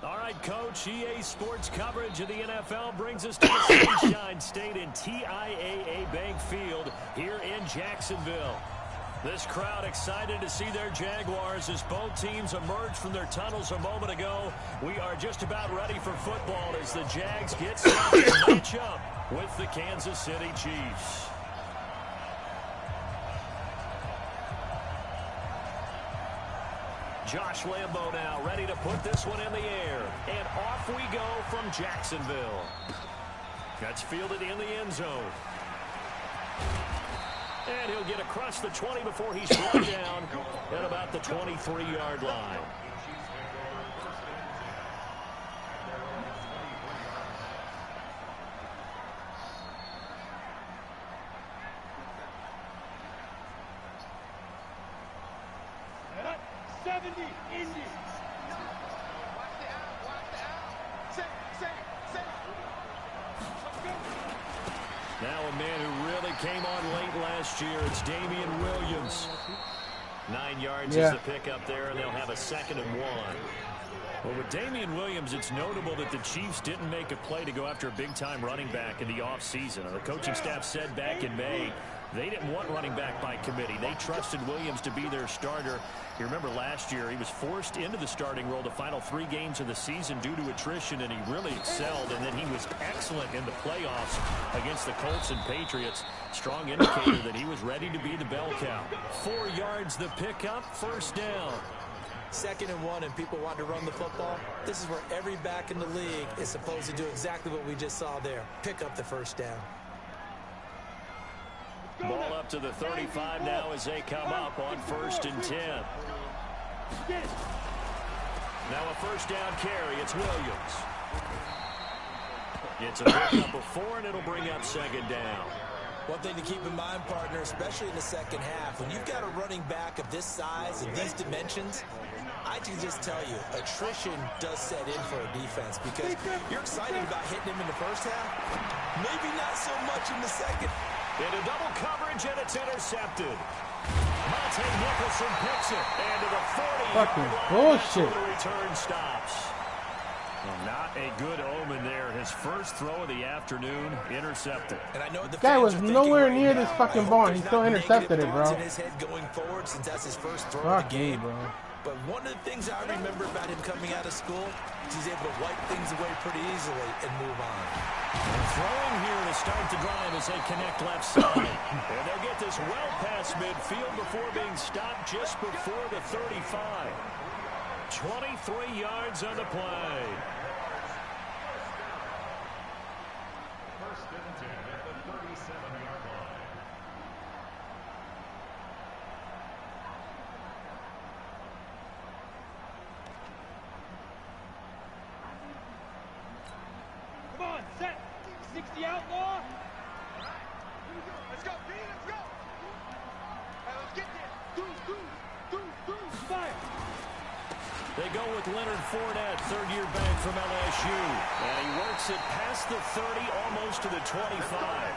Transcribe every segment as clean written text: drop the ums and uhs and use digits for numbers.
All right, Coach, EA Sports coverage of the NFL brings us to the Sunshine State in TIAA Bank Field here in Jacksonville. This crowd excited to see their Jaguars as both teams emerged from their tunnels a moment ago. We are just about ready for football as the Jags get set to match up with the Kansas City Chiefs. Josh Lambo now ready to put this one in the air. And off we go from Jacksonville. That's fielded in the end zone. And he'll get across the 20 before he's run down at about the 23-yard line. Now a man who really came on late last year, it's Damian Williams. 9 yards is the pickup there, and they'll have a 2nd and 1. Well, with Damian Williams, it's notable that the Chiefs didn't make a play to go after a big-time running back in the offseason. The coaching staff said back in May they didn't want running back by committee. They trusted Williams to be their starter. You remember last year he was forced into the starting role the final 3 games of the season due to attrition, and he really excelled. And then he was excellent in the playoffs against the Colts and Patriots. Strong indicator that he was ready to be the bell cow. 4 yards the pickup, 1st down. 2nd and 1, and people want to run the football. This is where every back in the league is supposed to do exactly what we just saw there. Pick up the 1st down. Ball up to the 35 now as they come up on 1st and 10. Now a 1st down carry. It's Williams. It's a pickup of 4, and it'll bring up 2nd down. One thing to keep in mind, partner, especially in the 2nd half, when you've got a running back of this size and these dimensions, I can just tell you, attrition does set in for a defense because you're excited about hitting him in the 1st half. Maybe not so much in the 2nd. Into double coverage, and it's intercepted. Monte Nicholson picks it. And to the 40-yard fucking line, bullshit. the return stops. Well, not a good omen there. His first throw of the afternoon, intercepted. And I know the guy was nowhere near right this fucking barn. He still intercepted it, bro. In his head going forward since that's his first throw Fuck of the game. bro. But one of the things I remember about him coming out of school is he's able to wipe things away pretty easily and move on. And throwing here to start the drive as they connect left side. And they'll get this well past midfield before being stopped just before the 35. 23 yards on the play. First and 10 at the 37-yard line. Come on, set. 60 outlaw. Let's go, B, let's go. Hey, let's get there. Do. Fire. They go with Leonard Fournette, 3rd-year back from LSU. And he works it past the 30, almost to the 25.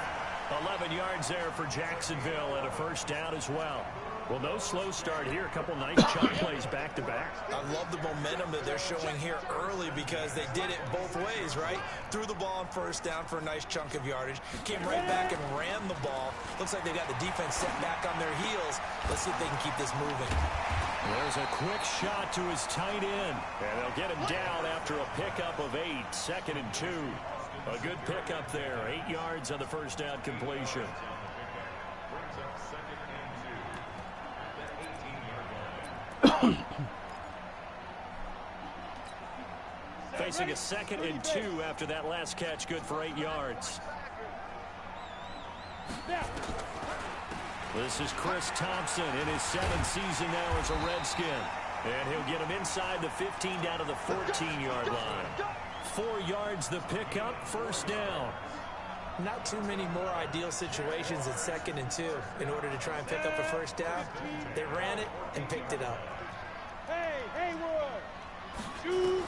11 yards there for Jacksonville and a 1st down as well. Well, no slow start here. A couple nice chunk plays back-to-back. I love the momentum that they're showing here early because they did it both ways, right? Threw the ball on 1st down for a nice chunk of yardage. Came right back and ran the ball. Looks like they got the defense set back on their heels. Let's see if they can keep this moving. There's a quick shot to his tight end. And they'll get him down after a pickup of 8. 2nd and 2. A good pickup there. 8 yards on the 1st down completion. Facing a 2nd and 2 after that last catch, good for 8 yards. This is Chris Thompson in his 7th season now as a Redskin. And he'll get him inside the 15 down to the 14-yard line. 4 yards the pickup, 1st down. Not too many more ideal situations at 2nd and 2 in order to try and pick up a 1st down. They ran it and picked it up. Hey, Haywood. Shoot.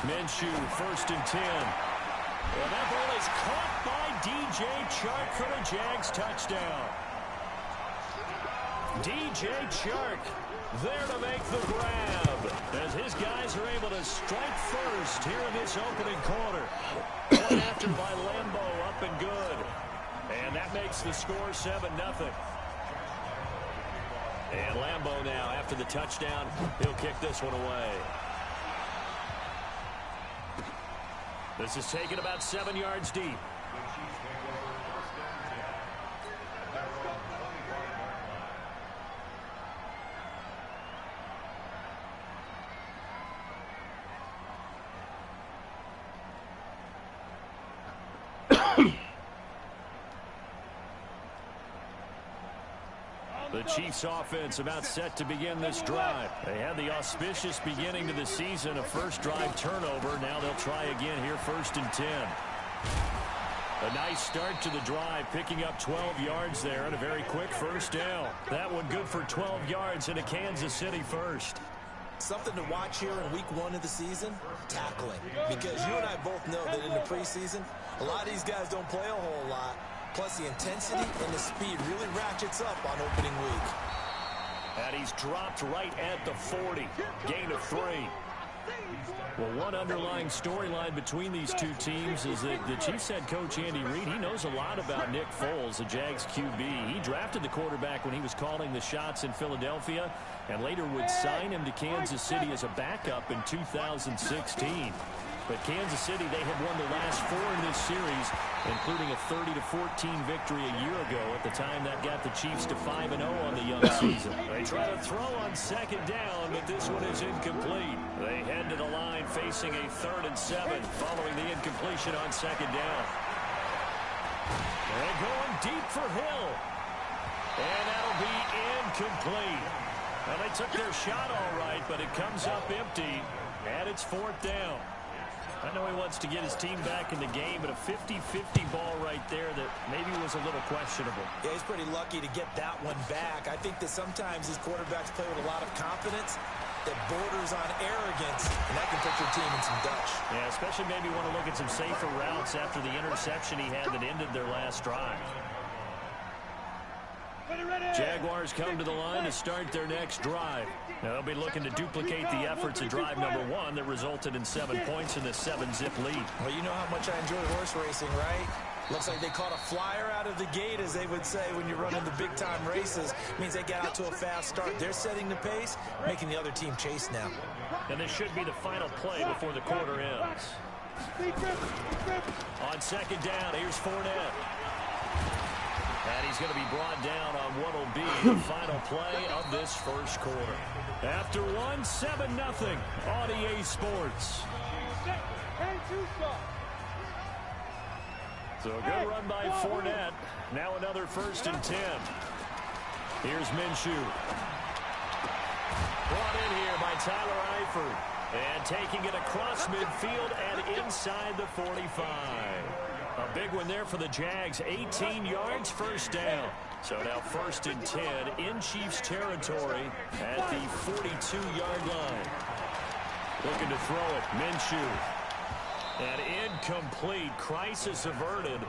Minshew, 1st and 10. And that ball is caught by DJ Chark for the Jags touchdown. DJ Chark there to make the grab as his guys are able to a strike first here in this opening quarter. One after by Lambeau, up and good. And that makes the score 7-0. And Lambeau now, after the touchdown, he'll kick this one away. This is taken about 7 yards deep. The Chiefs offense about set to begin this drive. They had the auspicious beginning to the season, a first drive turnover. Now they'll try again here, 1st and 10. A nice start to the drive, picking up 12 yards there and a very quick first down. That one good for 12 yards in a Kansas City first. Something to watch here in week 1 of the season, tackling. Because you and I both know that in the preseason, a lot of these guys don't play a whole lot. Plus, the intensity and the speed really ratchets up on opening week. And he's dropped right at the 40. Gain of 3. Well, one underlying storyline between these two teams is that the Chiefs head coach Andy Reid, he knows a lot about Nick Foles, the Jags QB. He drafted the quarterback when he was calling the shots in Philadelphia and later would sign him to Kansas City as a backup in 2016. But Kansas City, they have won the last 4 in this series, including a 30-14 victory a year ago. At the time, that got the Chiefs to 5-0 on the young season. They try to throw on 2nd down, but this one is incomplete. They head to the line facing a 3rd and 7 following the incompletion on 2nd down. They're going deep for Hill. And that'll be incomplete. Well, they took their shot all right, but it comes up empty, and it's 4th down. I know he wants to get his team back in the game, but a 50-50 ball right there that maybe was a little questionable. Yeah, he's pretty lucky to get that one back. I think that sometimes these quarterbacks play with a lot of confidence that borders on arrogance, and that can put your team in some Dutch. Yeah, especially maybe want to look at some safer routes after the interception he had that ended their last drive. Jaguars come to the line to start their next drive. Now they'll be looking to duplicate the efforts of drive number 1 that resulted in 7 points in the 7-zip lead. Well, you know how much I enjoy horse racing, right? Looks like they caught a flyer out of the gate, as they would say when you're running the big-time races. It means they get out to a fast start. They're setting the pace, making the other team chase now. And this should be the final play before the quarter ends. On 2nd down, here's Fournette. And he's going to be brought down on what will be the final play of this first quarter. After 7-0 on EA Sports. So a good run by Fournette. Now another 1st and 10. Here's Minshew. Brought in here by Tyler Eifert. And taking it across midfield and inside the 45. A big one there for the Jags. 18 yards, 1st down. So now 1st and 10 in Chiefs territory at the 42-yard line. Looking to throw it. Minshew. And incomplete. Crisis averted.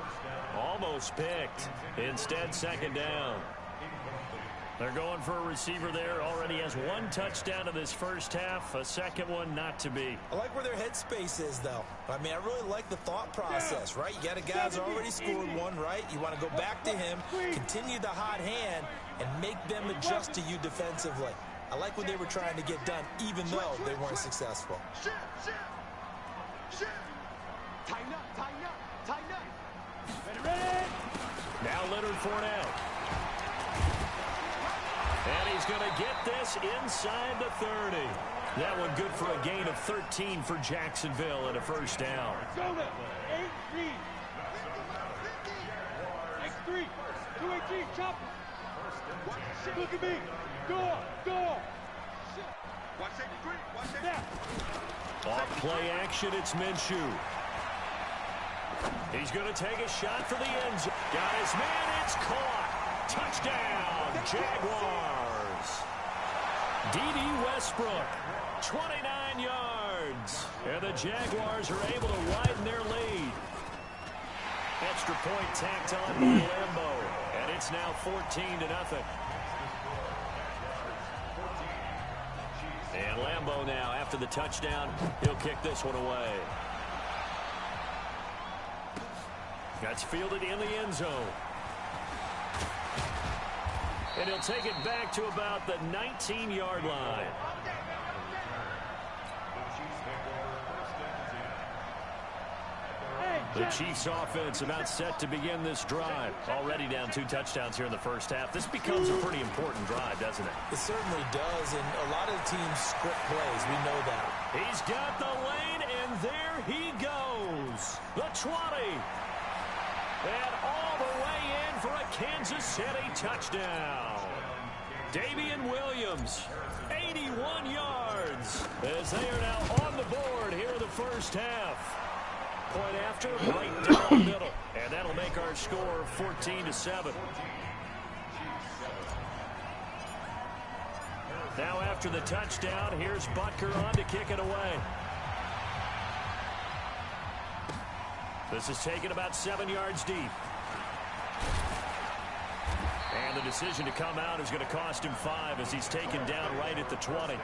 Almost picked. Instead, 2nd down. They're going for a receiver there. Already has 1 touchdown in this first half. A second one not to be. I like where their headspace is, though. I mean, I really like the thought process, right? You got a guy who's already scored 1, right? You want to go back to him, continue the hot hand, and make them adjust to you defensively. I like what they were trying to get done, even though they weren't successful. Tighten up, tighten up, tighten up. Ready? Now Leonard Fournette. And he's going to get this inside the 30. That one good for a gain of 13 for Jacksonville and a 1st down. Go now. 8-3. X3. 218. Chop. Look at me. Go. Watch that. Watch that. Off play action, it's Minshew. He's going to take a shot for the end zone. Got his man, it's caught. Touchdown, Jaguars. D.D. Westbrook, 29 yards. And the Jaguars are able to widen their lead. Extra point tacked on by Lambeau. And it's now 14-0. And Lambeau now, after the touchdown, he'll kick this one away. That's fielded in the end zone. And he'll take it back to about the 19-yard line. The Chiefs offense about set to begin this drive. Already down 2 touchdowns here in the first half. This becomes a pretty important drive, doesn't it? It certainly does, and a lot of the teams script plays. We know that. He's got the lane, and there he goes. The 20. And all the way in for a Kansas City touchdown. Damian Williams, 81 yards, as they are now on the board here in the first half. Point after, right down the middle. And that'll make our score 14-7. Now after the touchdown, here's Butker on to kick it away. This is taken about 7 yards deep. And the decision to come out is going to cost him 5 as he's taken down right at the 20.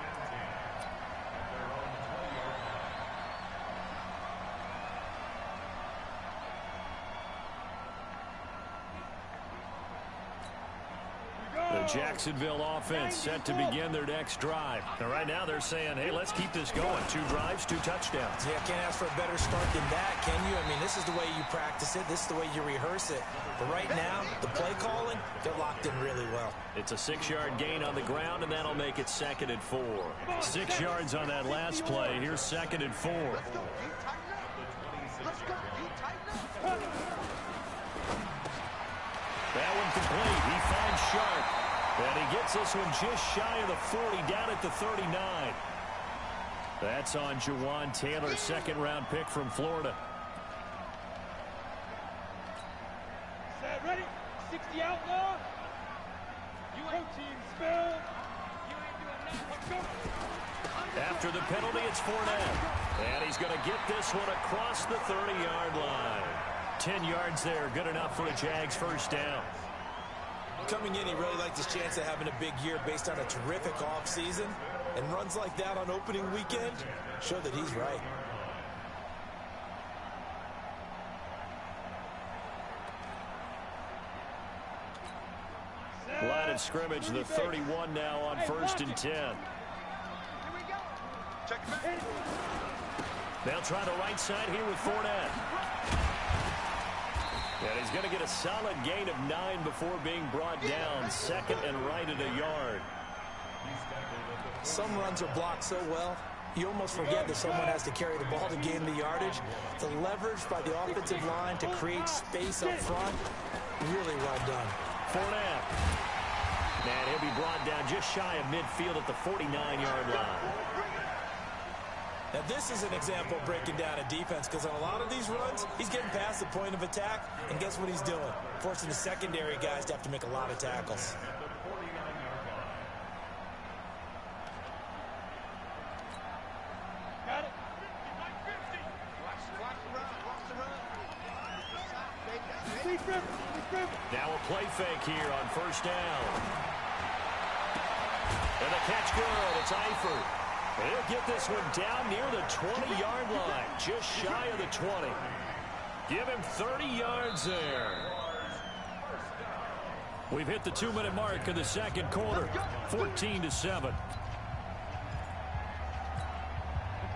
Jacksonville offense set to begin their next drive. And right now they're saying, hey, let's keep this going. 2 drives, 2 touchdowns. Yeah, can't ask for a better start than that, can you? I mean, this is the way you practice it. This is the way you rehearse it. But right now, the play calling, they're locked in really well. It's a 6-yard gain on the ground, and that'll make it 2nd and 4. 6 yards on that last play. Here's 2nd and 4. That one complete. He finds Sharp. And he gets this one just shy of the 40, down at the 39. That's on Jawan Taylor, 2nd-round pick from Florida. Set, ready? 60 outlaw. You protein spill. You ain't doing nothing. Go. After the penalty, it's Fournette. And he's going to get this one across the 30-yard line. 10 yards there, good enough for a Jags first down. Coming in, he really liked his chance of having a big year based on a terrific offseason. And runs like that on opening weekend show that he's right. Line of scrimmage, the 31 now on 1st and 10. Here we go. Check back. They'll try the right side here with Fournette. And he's going to get a solid gain of 9 before being brought down. 2nd and right at a yard. Some runs are blocked so well, you almost forget that someone has to carry the ball to gain the yardage. The leverage by the offensive line to create space up front, really well done. Fournette. And he'll be brought down just shy of midfield at the 49-yard line. Now, this is an example of breaking down a defense, because on a lot of these runs, he's getting past the point of attack, and guess what he's doing? Forcing the secondary guys to have to make a lot of tackles. Got it. Now a play fake here on 1st down. And the catch good. It's Eifert. He'll get this one down near the 20-yard line, just shy of the 20. Give him 30 yards there. We've hit the 2-minute mark of the 2nd quarter, 14-7.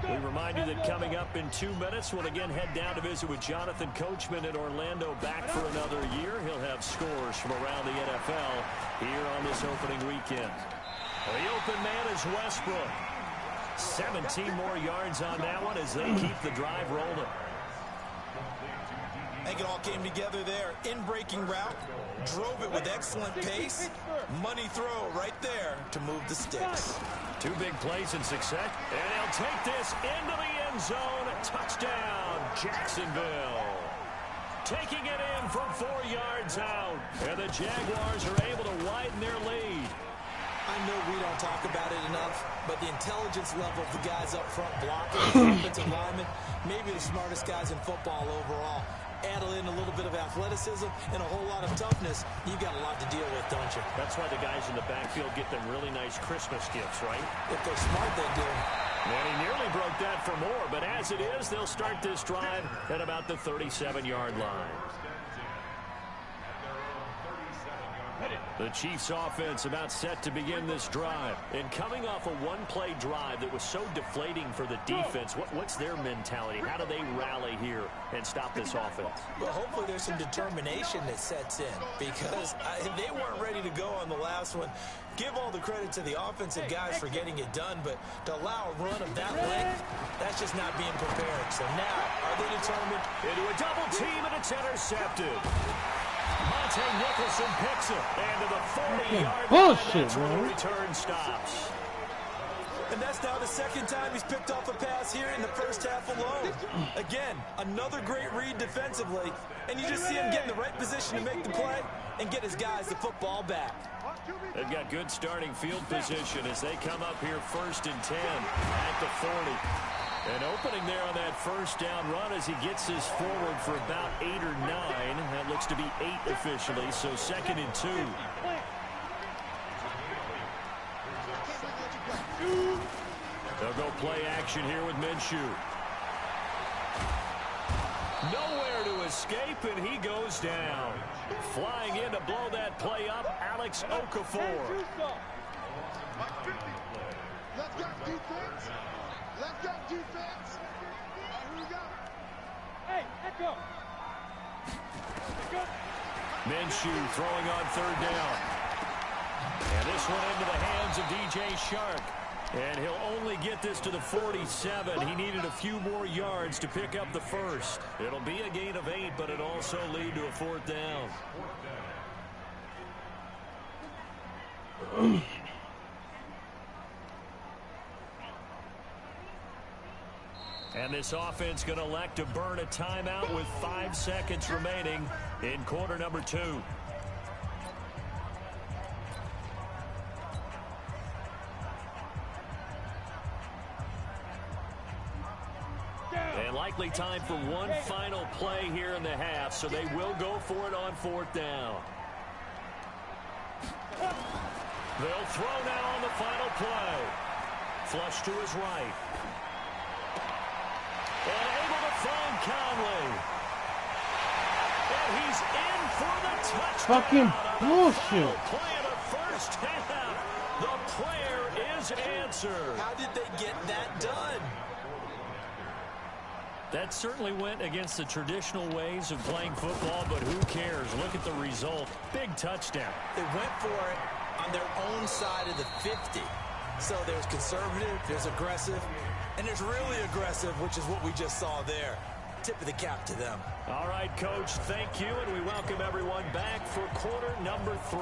We remind you that coming up in 2 minutes, we'll again head down to visit with Jonathan Coachman in Orlando, back for another year. He'll have scores from around the NFL here on this opening weekend. The open man is Westbrook. 17 more yards on that one as they keep the drive rolling. I think it all came together there. In-breaking route, drove it with excellent pace. Money throw right there to move the sticks. 2 big plays in success, and they'll take this into the end zone. Touchdown, Jacksonville. Taking it in from 4 yards out, and the Jaguars are able to widen their lead. I know we don't talk about it enough, but the intelligence level of the guys up front blocking, the offensive linemen, maybe the smartest guys in football overall. add in a little bit of athleticism and a whole lot of toughness, you've got a lot to deal with, don't you? That's why the guys in the backfield get them really nice Christmas gifts, right? If they're smart, they do. And he nearly broke that for more, but as it is, they'll start this drive at about the 37-yard line. The Chiefs offense about set to begin this drive. And coming off a one-play drive that was so deflating for the defense, what's their mentality? How do they rally here and stop this offense? Well, hopefully there's some determination that sets in because they weren't ready to go on the last one. Give all the credit to the offensive guys for getting it done, but to allow a run of that length, that's just not being prepared. So now, are they determined? Into a double team, and it's intercepted. Monte Nicholson picks it, and to the 40-yard line, that's where the return stops. And that's now the second time he's picked off a pass here in the first half alone. Again, another great read defensively, and you just see him get in the right position to make the play and get his guys the football back. They've got good starting field position as they come up here 1st and 10 at the 40. And opening there on that first down run as he gets this forward for about 8 or 9. That looks to be 8 officially, so 2nd and 2. They'll go play action here with Minshew. Nowhere to escape, and he goes down. Flying in to blow that play up, Alex Okafor. Let's go, defense. Let's go, defense. Here we go. Hey, let's go. Minshew throwing on 3rd down. And this one into the hands of DJ Shark. And he'll only get this to the 47. He needed a few more yards to pick up the first. It'll be a gain of 8, but it'll also lead to a 4th down. And this offense going to elect to burn a timeout with 5 seconds remaining in quarter number 2. And likely time for one final play here in the half, so they will go for it on 4th down. They'll throw now on the final play. Flush to his right. And able to find Conley. And he's in for the touchdown. Fucking bullshit. Play of the first half. The prayer is answered. How did they get that done? That certainly went against the traditional ways of playing football, but who cares? Look at the result. Big touchdown. They went for it on their own side of the 50. So there's conservative, there's aggressive, and there's really aggressive, which is what we just saw there. Tip of the cap to them. All right, Coach, thank you, and we welcome everyone back for quarter number 3.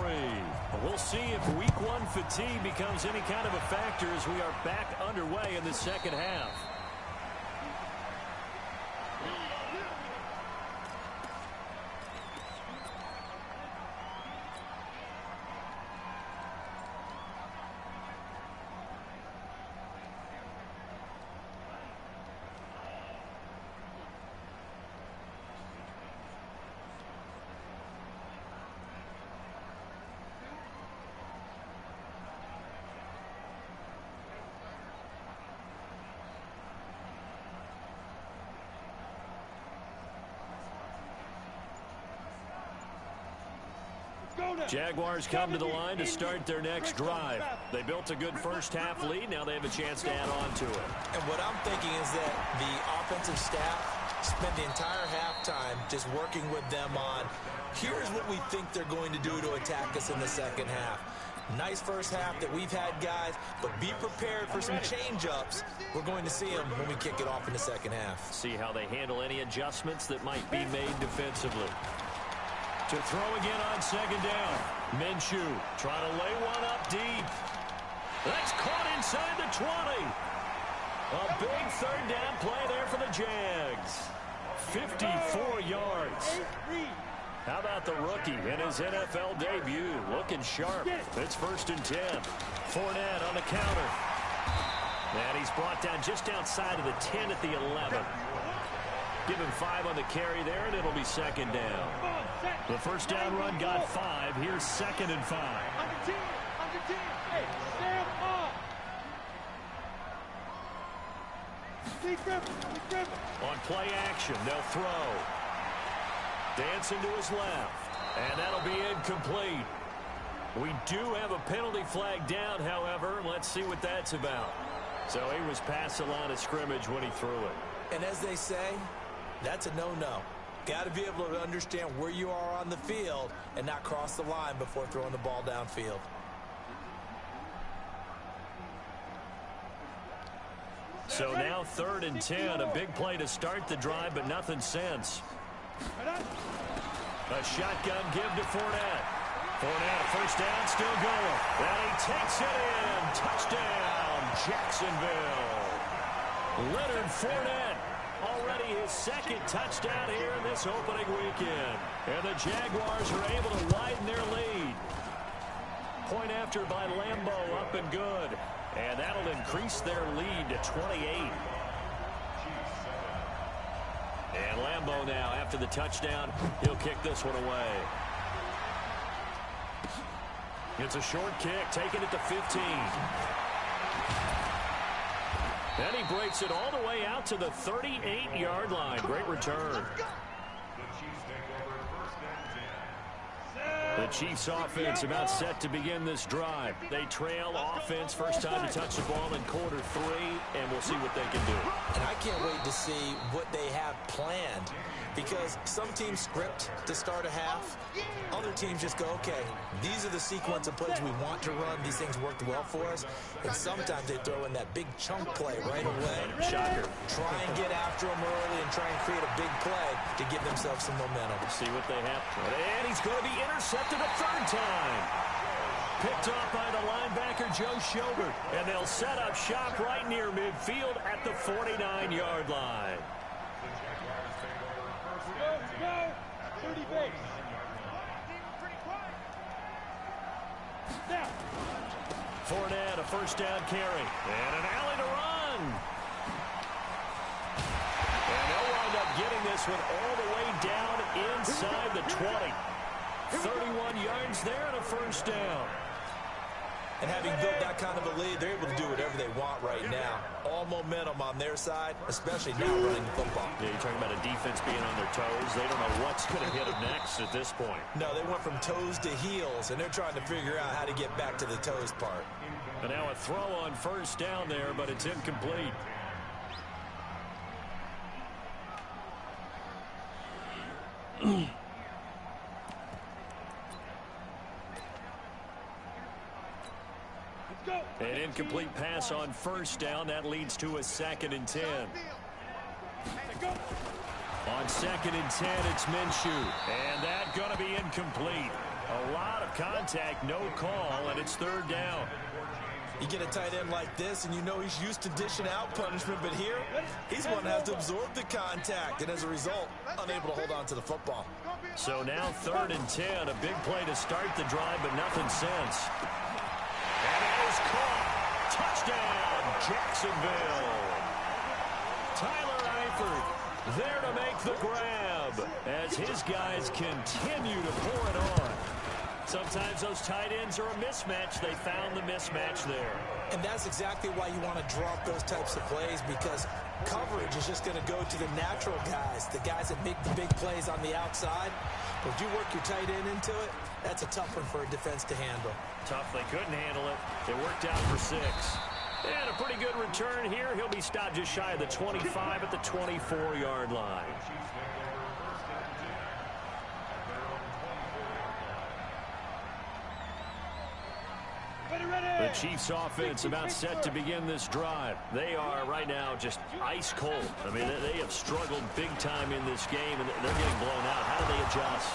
We'll see if week 1 fatigue becomes any kind of a factor as we are back underway in the second half. Jaguars come to the line to start their next drive. They built a good first half lead. Now they have a chance to add on to it. And what I'm thinking is that the offensive staff spent the entire halftime just working with them on, here's what we think they're going to do to attack us in the second half. Nice first half that we've had, guys, but be prepared for some change-ups. We're going to see them when we kick it off in the second half. See how they handle any adjustments that might be made defensively. To throw again on second down. Minshew trying to lay one up deep. That's caught inside the 20. A big third down play there for the Jags. 54 yards. How about the rookie in his NFL debut? Looking sharp. It's 1st and 10. Fournette on the counter. And he's brought down just outside of the 10 at the 11. Give him 5 on the carry there, and it'll be second down. The first down run got 5. Here's 2nd and 5. On the team. Hey, stand up. On play action, they'll throw. Dancing to his left. And that'll be incomplete. We do have a penalty flag down, however. Let's see what that's about. So he was past the line of scrimmage when he threw it. And as they say, that's a no-no. Got to be able to understand where you are on the field and not cross the line before throwing the ball downfield. So now 3rd and 10. A big play to start the drive, but nothing since. A shotgun give to Fournette. Fournette, first down, still going. And he takes it in. Touchdown, Jacksonville. Leonard Fournette, already his 2nd touchdown here in this opening weekend. And the Jaguars are able to widen their lead. Point after by Lambeau, up and good. And that'll increase their lead to 28. And Lambeau now, after the touchdown, he'll kick this one away. It's a short kick, taking it to 15. Then he breaks it all the way out to the 38-yard line. Great return. The Chiefs offense about set to begin this drive. They trail offense, first time to touch the ball in quarter 3, and we'll see what they can do. And I can't wait to see what they have planned, because some teams script to start a half. Other teams just go, okay, these are the sequence of plays we want to run. These things worked well for us. And sometimes they throw in that big chunk play right away. Shocker. Try and get after them early and try and create a big play to give themselves some momentum. See what they have. And he's going to be intercepted a 3rd time. Picked off by the linebacker, Joe Schobert. And they'll set up shop right near midfield at the 49-yard line. Go. 30 base. Now. Fournette, a first down carry. And an alley to run. And they'll wind up getting this one all the way down inside the 20. 31 yards there and a first down. And having built that kind of a lead, they're able to do whatever they want right now. All momentum on their side, especially now running the football. Yeah, you're talking about a defense being on their toes. They don't know what's going to hit them next at this point. No, they went from toes to heels, and they're trying to figure out how to get back to the toes part. And now a throw on first down there, but it's incomplete. An incomplete pass on first down. That leads to a 2nd and 10. On 2nd and 10, it's Minshew. And that's going to be incomplete. A lot of contact, no call, and it's 3rd down. You get a tight end like this, and you know he's used to dishing out punishment, but here, he's one that has to absorb the contact, and as a result, unable to hold on to the football. So now 3rd and 10, a big play to start the drive, but nothing since. And it is caught. Touchdown, Jacksonville. Tyler Eifert there to make the grab as his guys continue to pour it on. Sometimes those tight ends are a mismatch. They found the mismatch there. And that's exactly why you want to draw up those types of plays, because coverage is just going to go to the natural guys, the guys that make the big plays on the outside. But if you work your tight end into it, that's a tough one for a defense to handle. Tough, they couldn't handle it. It worked out for 6. And a pretty good return here. He'll be stopped just shy of the 25 at the 24-yard line. The Chiefs offense about set to begin this drive. They are right now just ice cold. I mean, they have struggled big time in this game, and they're getting blown out. How do they adjust?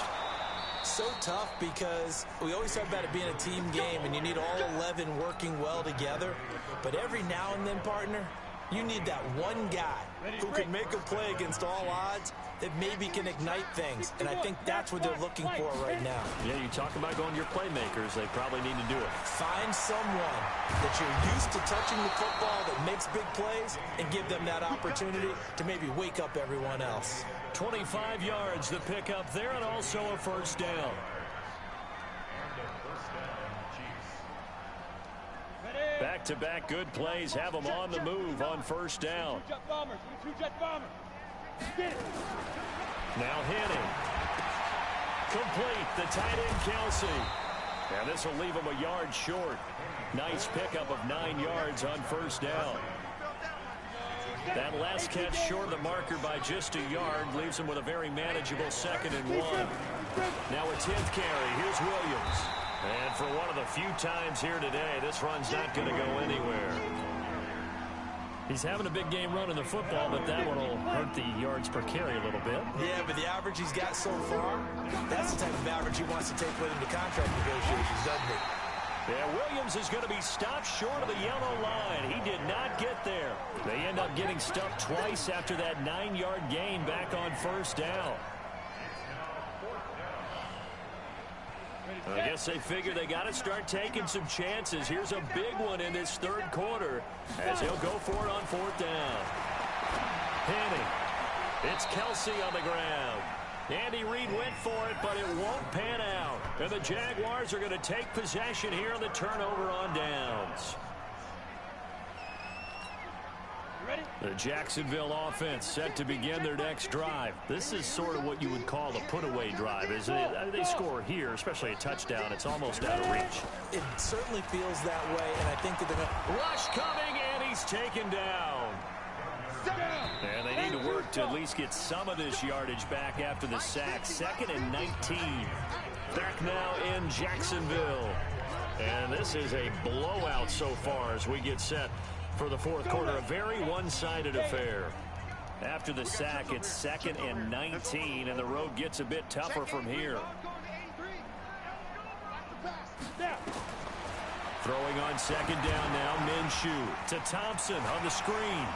So tough, because we always talk about it being a team game, and you need all 11 working well together. But every now and then, partner, You need that one guy who can make a play against all odds that maybe can ignite things, and I think that's what they're looking for right now. Yeah, you talk about going to your playmakers. They probably need to do it. Find someone that you're used to touching the football that makes big plays and give them that opportunity to maybe wake up everyone else. 25 yards the pickup there, and also a first down. Back-to-back good plays have them on the move on first down. Now Henning. Complete, the tight end Kelsey. And this will leave him a yard short. Nice pickup of 9 yards on first down. That last catch short of the marker by just a yard leaves him with a very manageable 2nd and 1. Now a 10th carry. Here's Williams. And for one of the few times here today, this run's not going to go anywhere. He's having a big game running the football, but that one will hurt the yards per carry a little bit. Yeah, but the average he's got so far, that's the type of average he wants to take with him to contract negotiations, doesn't he? Yeah, Williams is going to be stopped short of the yellow line. He did not get there. They end up getting stuffed twice after that 9-yard gain back on first down. I guess they figure they got to start taking some chances. Here's a big one in this 3rd quarter as he'll go for it on 4th down. Henning. It's Kelsey on the ground. Andy Reid went for it, but it won't pan out. And the Jaguars are going to take possession here on the turnover on downs. The Jacksonville offense set to begin their next drive. This is sort of what you would call the put-away drive. As they score here, especially a touchdown, it's almost out of reach. It certainly feels that way, and I think that they're going to... Rush coming, and he's taken down. And they need to work to at least get some of this yardage back after the sack. 2nd and 19. Back now in Jacksonville. And this is a blowout so far as we get set for the 4th quarter. A very one-sided affair. After the sack, it's 2nd and 19, and the road gets a bit tougher from here. Throwing on 2nd down now, Minshew to Thompson on the screen.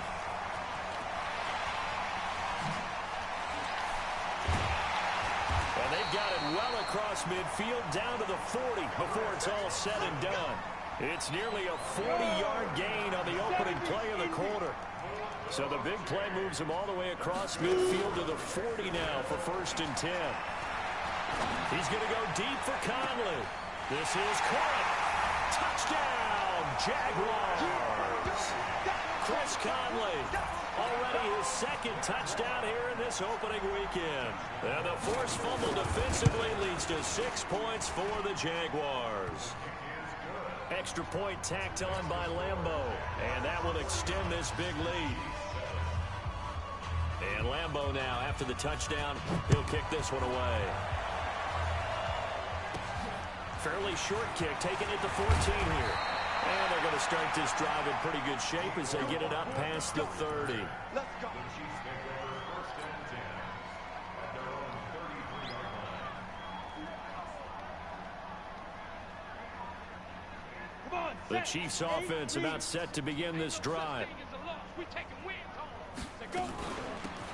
And they've got it well across midfield down to the 40 before it's all said and done. It's nearly a 40-yard gain on the opening play of the quarter. So the big play moves him all the way across midfield to the 40 now for 1st and 10. He's going to go deep for Conley. This is caught. Touchdown, Jaguars. Chris Conley, already his 2nd touchdown here in this opening weekend. And the forced fumble defensively leads to 6 points for the Jaguars. Extra point tacked on by Lambeau, and that will extend this big lead. And Lambeau now, after the touchdown, he'll kick this one away. Fairly short kick, taking it to 14 here. And they're going to start this drive in pretty good shape as they get it up past the 30. Let's go. The Chiefs offense about set to begin this drive.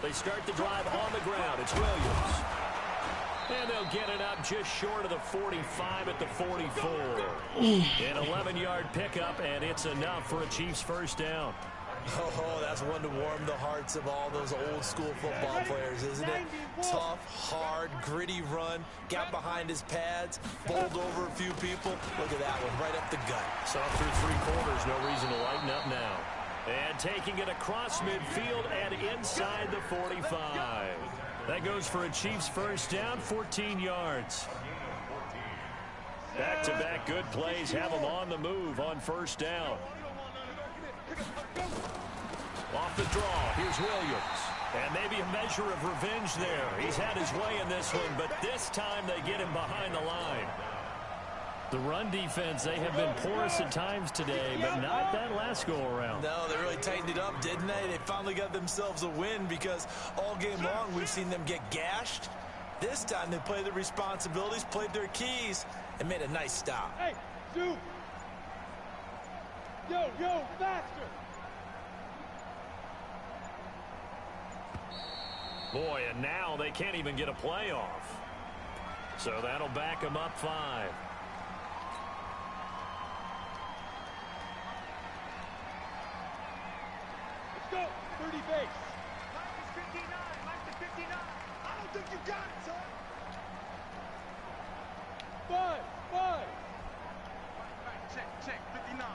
They start the drive on the ground. It's Williams. And they'll get it up just short of the 45 at the 44. An 11-yard pickup, and it's enough for a Chiefs first down. Oh, that's one to warm the hearts of all those old-school football players, isn't it? Tough, hard, gritty run. Got behind his pads, bowled over a few people. Look at that one, right up the gut. So through 3 quarters, no reason to lighten up now. And taking it across midfield and inside the 45. That goes for a Chiefs first down, 14 yards. Back-to-back good plays have them on the move on first down. Off the draw, here's Williams. And maybe a measure of revenge there. He's had his way in this one, but this time they get him behind the line. The run defense, they have been porous at times today, but not that last go-around. No, they really tightened it up, didn't they? They finally got themselves a win because all game long we've seen them get gashed. This time they played their responsibilities, played their keys, and made a nice stop. Hey, dude. Yo, faster. Boy, and now they can't even get a playoff. So that'll back them up 5. Let's go. 30 base. Mike is 59. Mike is 59. I don't think you got it, son. 5. Check. 59.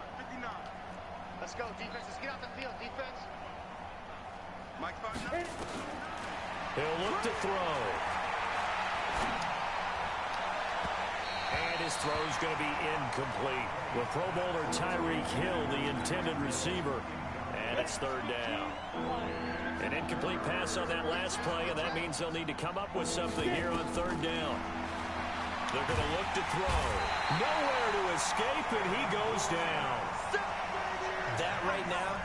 Let's go, defense. Let's get out the field, defense. Mike 5. He'll look to throw. And his throw's going to be incomplete. With Pro Bowler Tyreek Hill, the intended receiver. And it's 3rd down. An incomplete pass on that last play, and that means they'll need to come up with something here on 3rd down. They're going to look to throw. Nowhere to escape, and he goes down. That right now,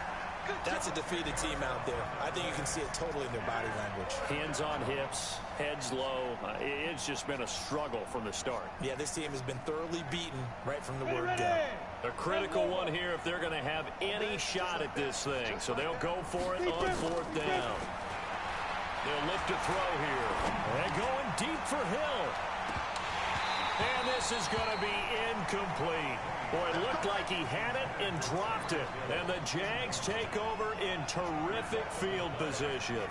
that's a defeated team out there. I think you can see it totally in their body language. Hands on hips, heads low. It's just been a struggle from the start. Yeah, this team has been thoroughly beaten right from the word go. A critical one here if they're going to have any shot at this thing. So they'll go for it on 4th down. They'll look to throw here. And going deep for Hill. And this is going to be incomplete. Boy, it looked like he had it and dropped it. And the Jags take over in terrific field position.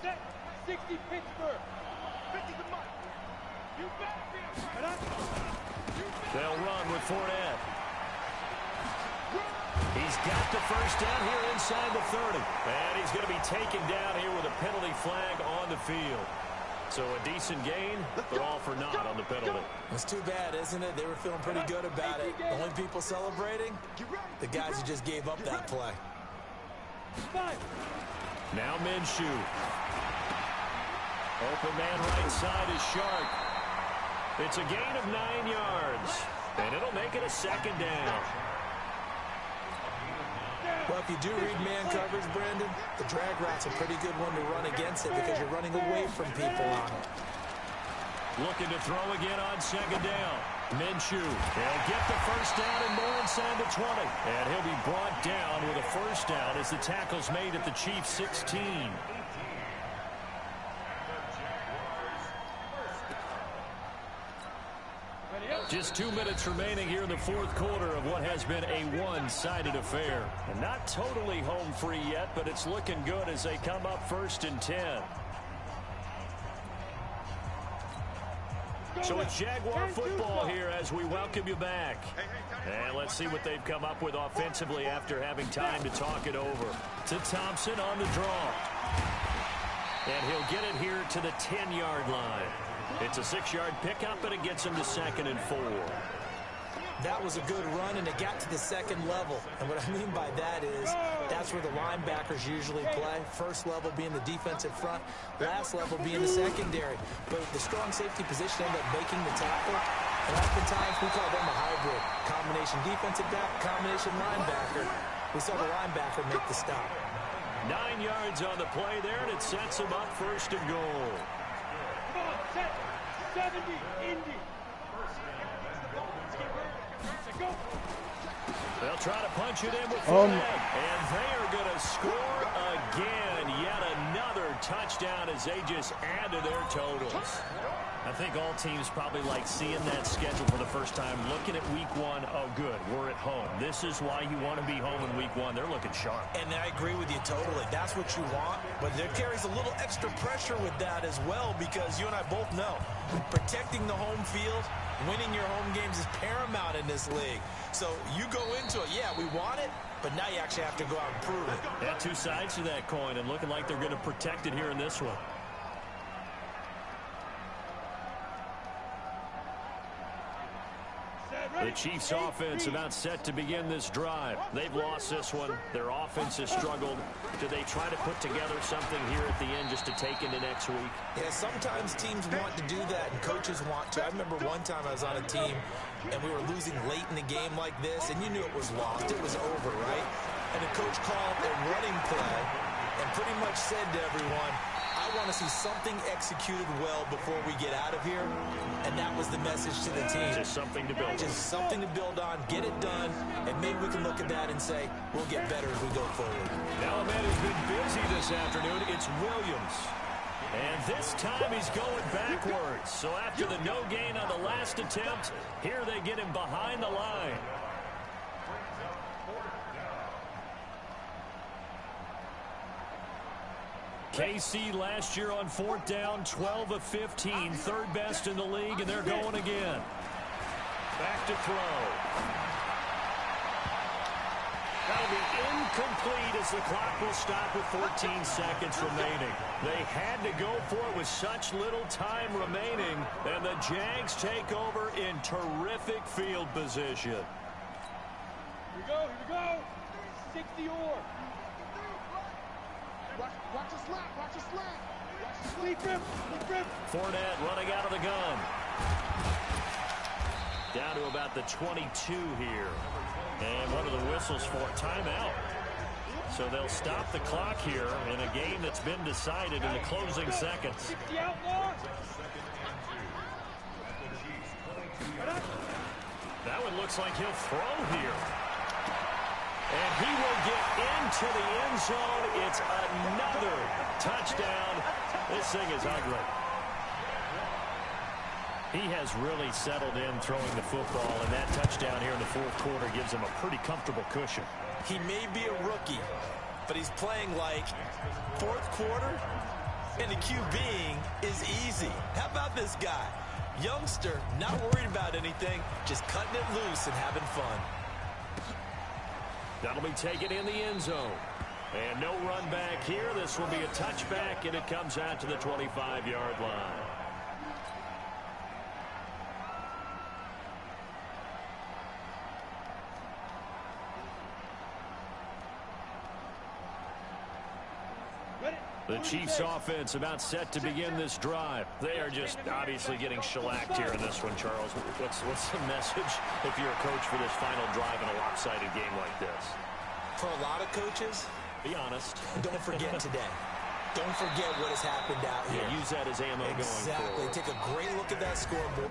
Set. 60 Pittsburgh. 50 to Mike. You better be a They'll run with Fournette. He's got the first down here inside the 30. And he's going to be taken down here with a penalty flag on the field. So a decent gain, but all for naught on the penalty. It's too bad, isn't it? They were feeling pretty good about it. The only people celebrating, the guys who just gave up that play. Now Minshew. Open man right side is Shark. It's a gain of 9 yards, and it'll make it a 2nd down. Well, if you do read man coverage, Brandon, the drag route's a pretty good one to run against it because you're running away from people on it. Looking to throw again on 2nd down. Minshew. He'll get the first down and more inside the 20. And he'll be brought down with a first down as the tackle's made at the Chiefs' 16. Just 2 minutes remaining here in the 4th quarter of what has been a one-sided affair. And not totally home free yet, but it's looking good as they come up 1st and 10. So it's Jaguar football here as we welcome you back. And let's see what they've come up with offensively after having time to talk it over. To Thompson on the draw. And he'll get it here to the 10-yard line. It's a 6-yard pickup, and it gets him to 2nd and 4. That was a good run, and it got to the 2nd level. And what I mean by that is that's where the linebackers usually play. First level being the defensive front, last level being the secondary. But the strong safety position ended up making the tackle. And oftentimes we call them a hybrid. Combination defensive back, combination linebacker. We saw the linebacker make the stop. 9 yards on the play there, and it sets him up 1st and goal. 70, Indy. They'll try to punch it in with Fournette, and they are going to score again. Yet another touchdown as they just add to their totals. I think all teams probably like seeing that schedule for the first time, looking at week 1. Oh, good, we're at home. This is why you want to be home in week 1. They're looking sharp. And I agree with you totally. That's what you want. But there carries a little extra pressure with that as well because you and I both know protecting the home field, winning your home games is paramount in this league. So you go into it, yeah, we want it, but now you actually have to go out and prove it. Yeah, 2 sides to that coin, and looking like they're going to protect it here in this one. The Chiefs' offense about set to begin this drive. They've lost this one. Their offense has struggled. Do they try to put together something here at the end just to take into next week? Yeah, sometimes teams want to do that, and coaches want to. I remember one time I was on a team, and we were losing late in the game like this, and you knew it was lost. It was over, right? And the coach called a running play and pretty much said to everyone, I I want to see something executed well before we get out of here, and that was the message to the team. Just something to build on. Just something to build on, get it done, and maybe we can look at that and say, we'll get better as we go forward. Now a man who's been busy this afternoon, it's Williams. And this time he's going backwards. So after the no gain on the last attempt, here they get him behind the line. KC last year on 4th down, 12 of 15, third best in the league, and they're going again. Back to throw. That'll be incomplete as the clock will stop with 14 seconds remaining. They had to go for it with such little time remaining, and the Jags take over in terrific field position. Here we go, here we go. 60 or. Watch the slap, watch the slap. Sleep grip, sleep grip. Fournette running out of the gun. Down to about the 22 here. And one of the whistles for timeout. So they'll stop the clock here in a game that's been decided in the closing seconds. 60 outlaw. That one looks like he'll throw here. And he will get into the end zone. It's another touchdown. This thing is ugly. He has really settled in throwing the football, and that touchdown here in the fourth quarter gives him a pretty comfortable cushion. He may be a rookie, but he's playing like fourth quarter, and the QBing is easy. How about this guy? Youngster, not worried about anything, just cutting it loose and having fun. That'll be taken in the end zone. And no run back here. This will be a touchback, and it comes out to the 25-yard line. The Chiefs offense about set to begin this drive. They are just obviously getting shellacked here in this one, Charles. What's the message if you're a coach for this final drive in a lopsided game like this? For a lot of coaches, be honest. Don't forget today. Don't forget what has happened out here. Yeah, use that as ammo going forward. Exactly. Take a great look at that scoreboard.